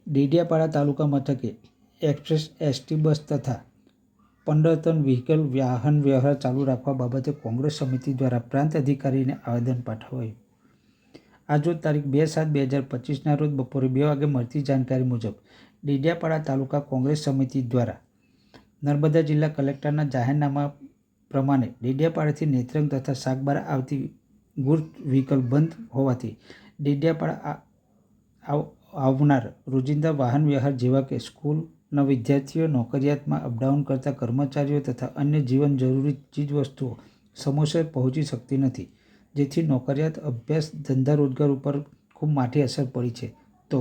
ડેડિયાપાડા તાલુકા મથકે express ST bus તથા 15 ton vehicle વાહન વ્યવહાર ચાલુ રાખવા બાબતે કોંગ્રેસ સમિતિ દ્વારા પ્રાંત અધિકારીને આવેદન પાઠવાયું. આજરોજ તારીખ 2/7/2025ના રોજ બપોરે 2 વાગે મળતી જાણકારી મુજબ ડેડિયાપાડા તાલુકા કોંગ્રેસ સમિતિ દ્વારા નર્મદા જિલ્લા કલેક્ટરના જાહેરનામા પ્રમાણે ડેડિયાપાડાથી નેત્રંગ તથા સાગબારા આવતી ગુડ્સ વ્હીકલ બંધ હોવાથી ડેડિયાપાડા આવનાર રોજિંદા વાહન વ્યવહાર જેવા કે સ્કૂલના વિદ્યાર્થીઓ, નોકરિયાતમાં અપડાઉન કરતા કર્મચારીઓ તથા અન્ય જીવન જરૂરી ચીજવસ્તુઓ સમયસર પહોંચી શકતી નથી, જેથી નોકરિયાત, અભ્યાસ, ધંધા રોજગાર ઉપર ખૂબ માઠી અસર પડી છે. તો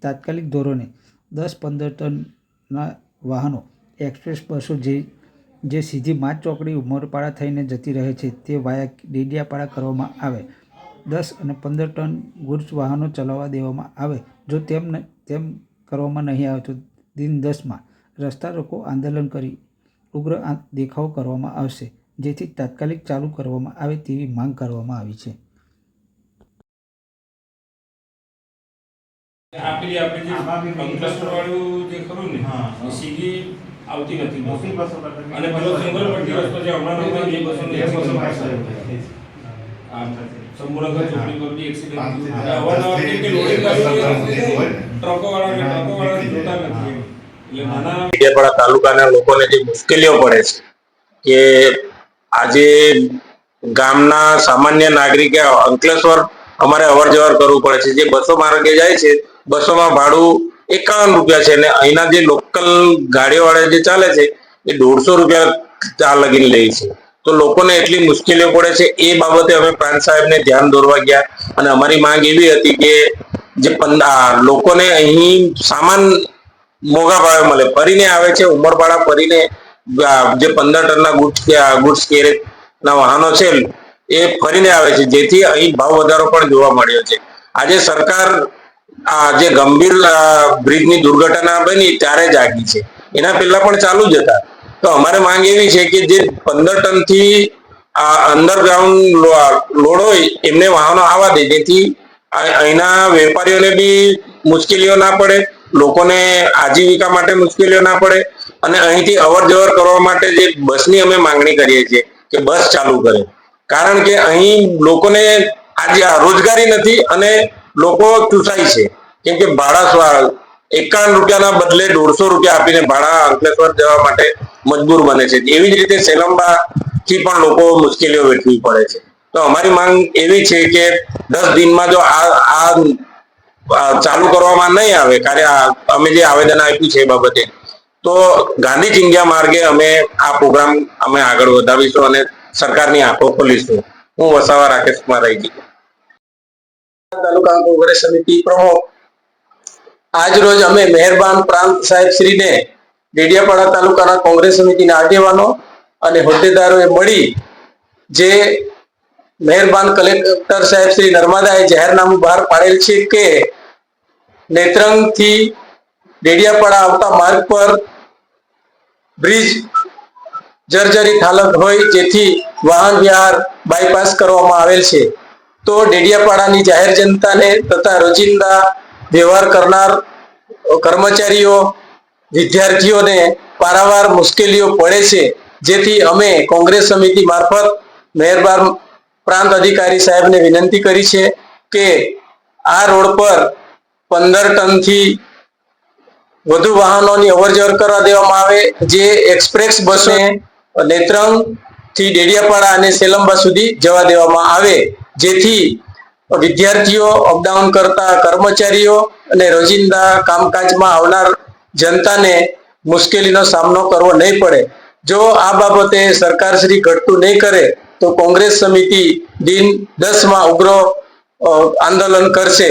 તાત્કાલિક ધોરણે 10-15 ટનના વાહનો એક્સપ્રેસ બસો જે સીધી માચ ચોકડી ઉમરપાડા થઈને જતી રહે છે તે વાયા ડેડિયાપાડા કરવામાં આવે. 10 અને 15 ટન ગુડ્સ વાહનો ચલાવવા દેવામાં આવે. જો તેમ કરવામાં નહીં આવે તો દિન 10માં રસ્તા રોકો આંદોલન કરી ઉગ્ર દેખાવો કરવામાં આવશે, જેથી તાત્કાલિક ચાલુ કરવામાં આવે તેવી માંગ કરવામાં આવી છે. આવતી નથી અને પેલો સિંગલ પટ્ટી રસ્તો છે હમણાં સંપૂર્ણ ચોકડી પર બી એક્સિડન્ટ અવારનવાર કે લોડિંગ ટ્રકો વાળા જોતા નથી. એટલે નાના ડેડિયાપાડા તાલુકાના લોકોને જે મુશ્કેલીઓ પડે છે કે આજે ગામના સામાન્ય નાગરિકે અંકલેશ્વર અમારે અવર જવર કરવું પડે છે. જે બસો માર્ગે જાય છે, બસોમાં ભાડું 51 રૂપિયા છે અને અહીંના જે લોકલ ગાડીઓ વાળા જે ચાલે છે એ 150 રૂપિયા ચા લગીને લે છે. તો લોકોને એટલી મુશ્કેલીઓ પડે છે. એ બાબતે અમે પ્રાંત સાહેબને ધ્યાન દોરવા ગયા અને અમારી માંગ એવી હતી કે જે લોકોને અહીં સામાન મોંઘા ભાવે મળે. ફરીને આવે છે ઉમરપાડા, ફરીને જે 15 ટનના ગુડ્સ કેરેજના વાહનો છે એ ફરીને આવે છે, જેથી અહીં ભાવ વધારો પણ જોવા મળ્યો છે. આજે સરકાર જે ગંભીર બ્રિજની દુર્ઘટના બની ત્યારે જાગી છે, એના પહેલા પણ ચાલુ જ હતા. તો અમારે માંગ એવી છે કે જે 15 ટનથી અંડરગ્રાઉન્ડ લોડ હોય એમને વાહનો આવવા દે, જેથી અહીંના વેપારીઓને બી મુશ્કેલીઓ ના પડે, લોકોને આજીવિકા માટે મુશ્કેલીઓ ના પડે અને અહીંથી અવર જવર કરવા માટે જે બસની અમે માંગણી કરીએ છીએ કે બસ ચાલુ કરે. કારણ કે અહીં લોકોને આજે રોજગારી નથી અને લોકો ચૂસાય છે, કેમ કે ભાડા 51 રૂપિયાના બદલે 150 રૂપિયા આપીને ભાડા અંકલેશ્વર જવા માટે મજબૂર બને છે. એવી જ રીતે સેલંબા થી પણ લોકો મુશ્કેલીઓ વેઠવી પડે છે. તો અમારી માંગ એવી છે કે 10 દિનમાં જો આ ચાલુ કરવામાં નહીં આવે, અમે જે આવેદન આપ્યું છે એ બાબતે, તો ગાંધી ચિંધ્યા માર્ગે અમે આ પ્રોગ્રામ અમે આગળ વધાવીશું અને સરકારની આંખો ખોલીશું. હું વસાવા રાકેશ કુમાર રાયજી, તાલુકા કોંગ્રેસ સમિતિ પ્રમુખ. આજ રોજ અમે મહેરબાન પ્રાંત સાહેબ શ્રીને ડેડિયાપાડા તાલુકાના કોંગ્રેસ સમિતિના આગેવાનો અને હોદ્દેદારોએ મળી જે મહેરબાન કલેક્ટર સાહેબ શ્રી નર્મદાએ જાહેરનામું બહાર પાડેલ છે કે નેત્રંગથી ડેડિયાપાડા આવતા માર્ગ પર બ્રિજ જર્જરિત હાલત હોય, જેથી વાહન વ્યવહાર બાયપાસ કરવામાં આવેલ છે. તો ડેડિયાપાડાની જાહેર જનતાને તથા રોજિંદા વ્યવહાર કરનાર કર્મચારીઓ, વિદ્યાર્થીઓને પારાવાર મુશ્કેલીઓ પડે છે, જેથી અમે કોંગ્રેસ સમિતિ મારફત મહેરબાન પ્રાંત અધિકારી સાહેબને વિનંતી કરી છે કે આ રોડ પર 15 ટનથી વધુ વાહનોની અવરજવર કરવા દેવામાં આવે. જે એક્સપ્રેસ બસો નેત્રંગ થી ડેડિયાપાડા અને સેલંબા સુધી જવા દેવામાં આવે, જેથી વિદ્યાર્થીઓ, અપડાઉન કરતા કર્મચારીઓ અને રોજિંદા કામકાજમાં આવનાર જનતાને મુશ્કેલીનો સામનો કરવો નહીં પડે. જો આ બાબતે સરકાર શ્રી ઘટતું નહીં કરે તો કોંગ્રેસ સમિતિ દિન 10માં ઉગ્ર આંદોલન કરશે.